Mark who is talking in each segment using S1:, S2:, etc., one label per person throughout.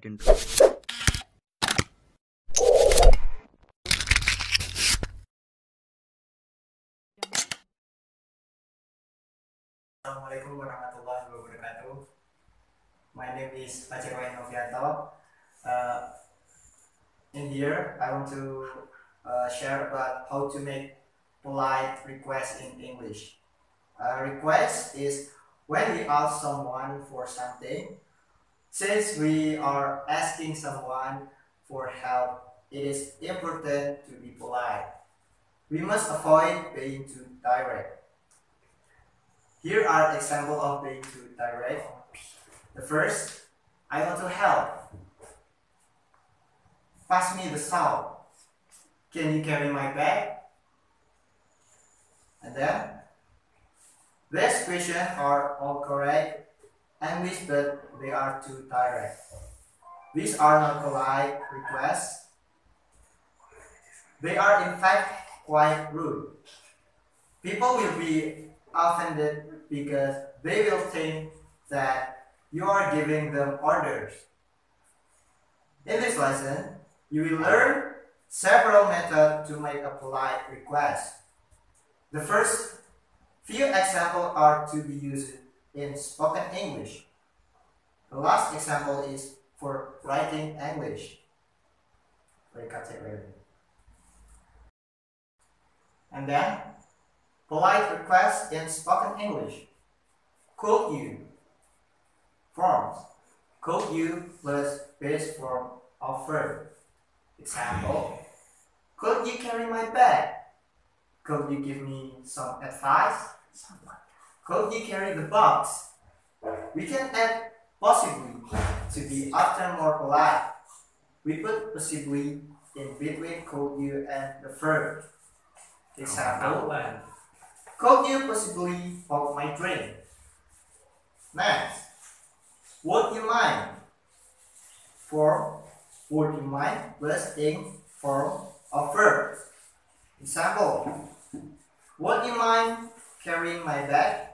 S1: that intro.
S2: Assalamualaikum warahmatullahi wabarakatuh. My name is Fajar Wahyu Novianto. In here, I want to share about how to make polite requests in English. A request is when we ask someone for something. Since we are asking someone for help, it is important to be polite. We must avoid being too direct. Here are examples of being too direct. The first, I want to help. Pass me the salt. Can you carry my bag? And then, these questions are all correct English, but they are too direct. These are not polite requests. They are in fact quite rude. People will be offended because they will think that you are giving them orders. In this lesson, you will learn several methods to make a polite request. The first few examples are to be used in spoken English. The last example is for writing English. And then, polite requests in spoken English. Could you? Forms. Could you plus base form of verb. Example. Could you carry my bag? Could you give me some advice? Could you carry the box? We can add possibly to be often more polite. We put possibly in between could you and the verb. Example. Could you possibly hold my drink? Next. Would you mind? Form. Would you mind plus in form of verb. Example. Would you mind carrying my bag?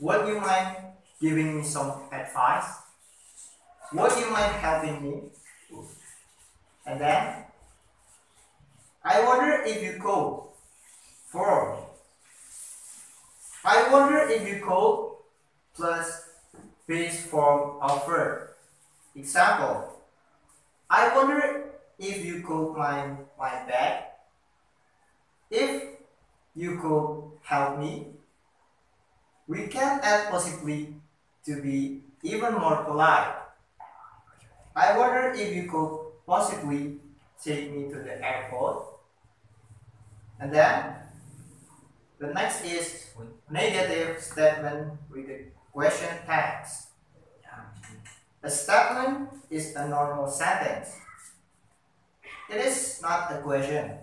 S2: Would you mind giving me some advice? Would you mind helping me? And then, I wonder if you could. Form. I wonder if you could plus base form of verb. Example. I wonder if you could mind my bag. If you could help me. We can add possibly to be even more polite. I wonder if you could possibly take me to the airport. And then, the next is negative statement with the question tags. A statement is a normal sentence. It is not a question.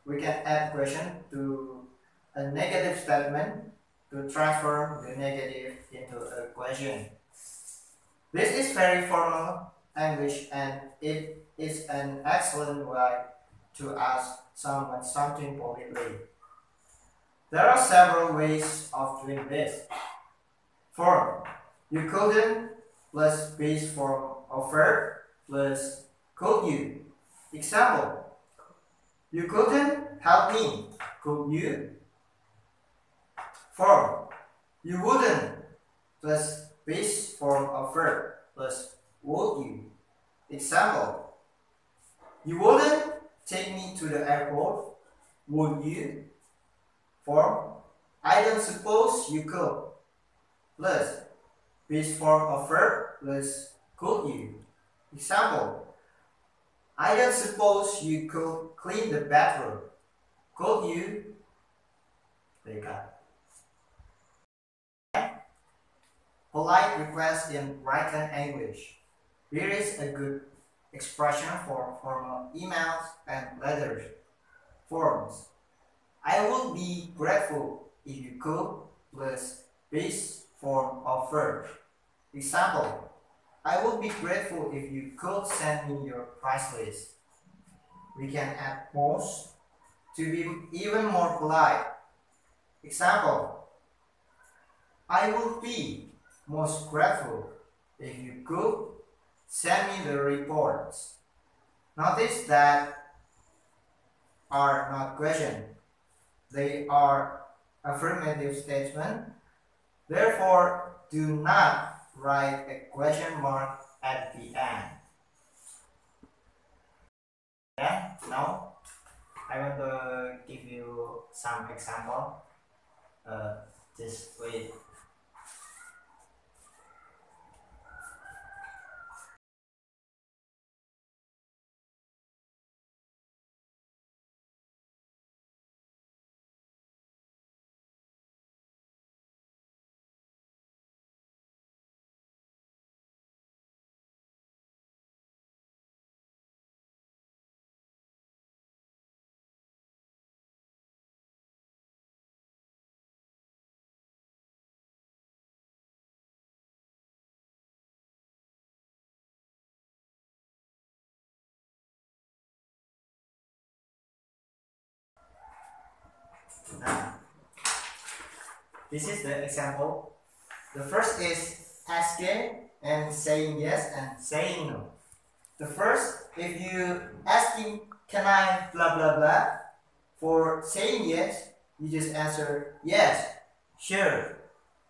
S2: We can add question to a negative statement to transform the negative into a question. This is very formal English and it is an excellent way to ask someone something politely. There are several ways of doing this. Form. You couldn't plus base form of verb plus could you. Example. You couldn't help me. Could you? Form. You wouldn't plus base form of verb plus would you. Example. You wouldn't take me to the airport. Would you? Form. I don't suppose you could. Plus base form of verb plus could you. Example. I don't suppose you could clean the bathroom. Could you? Polite request in written English. Here is a good expression for formal emails and letters. Forms. I would be grateful if you could plus base form of verb. Example. I would be grateful if you could send me your price list. We can add most to be even more polite. Example. I would be most grateful if you could send me the reports. Notice that are not question. They are affirmative statement. Therefore, do not write a question mark at the end. Okay, now I want to give you some example. Just wait. Now, this is the example. The first is asking and saying yes and saying no. The first, if you asking, can I blah blah blah, for saying yes, you just answer yes, sure.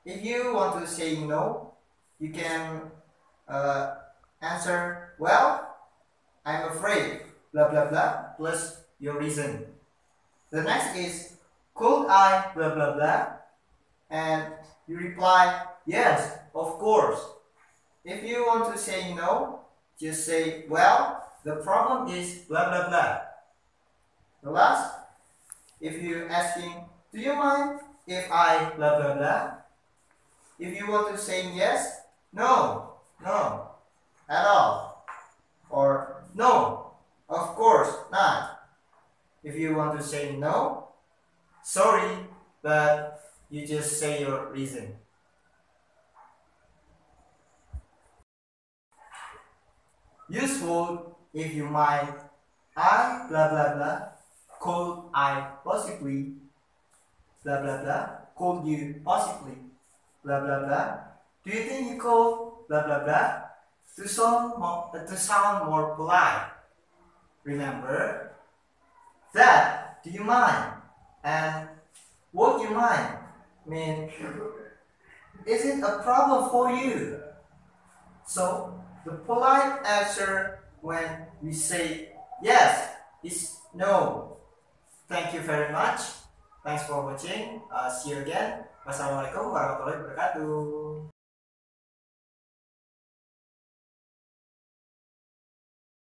S2: If you want to say no, you can answer, well, I'm afraid, blah blah blah, plus your reason. The next is, could I blah blah blah, and you reply, yes, of course. If you want to say no, just say, well, the problem is blah blah blah. The last, if you're asking, do you mind if I blah blah blah? If you want to say yes, no, no, at all. Or no, of course not. If you want to say no, sorry, but you just say your reason. Useful if you mind, I blah blah blah, could I possibly blah blah blah, could you possibly blah blah blah, do you think you could blah blah blah, to sound more polite. Remember that, do you mind, and would you mind mean, is it a problem for you? So the polite answer when we say yes is no. Thank you very much. Thanks for watching. See you again. Wassalamualaikum warahmatullahi wabarakatuh.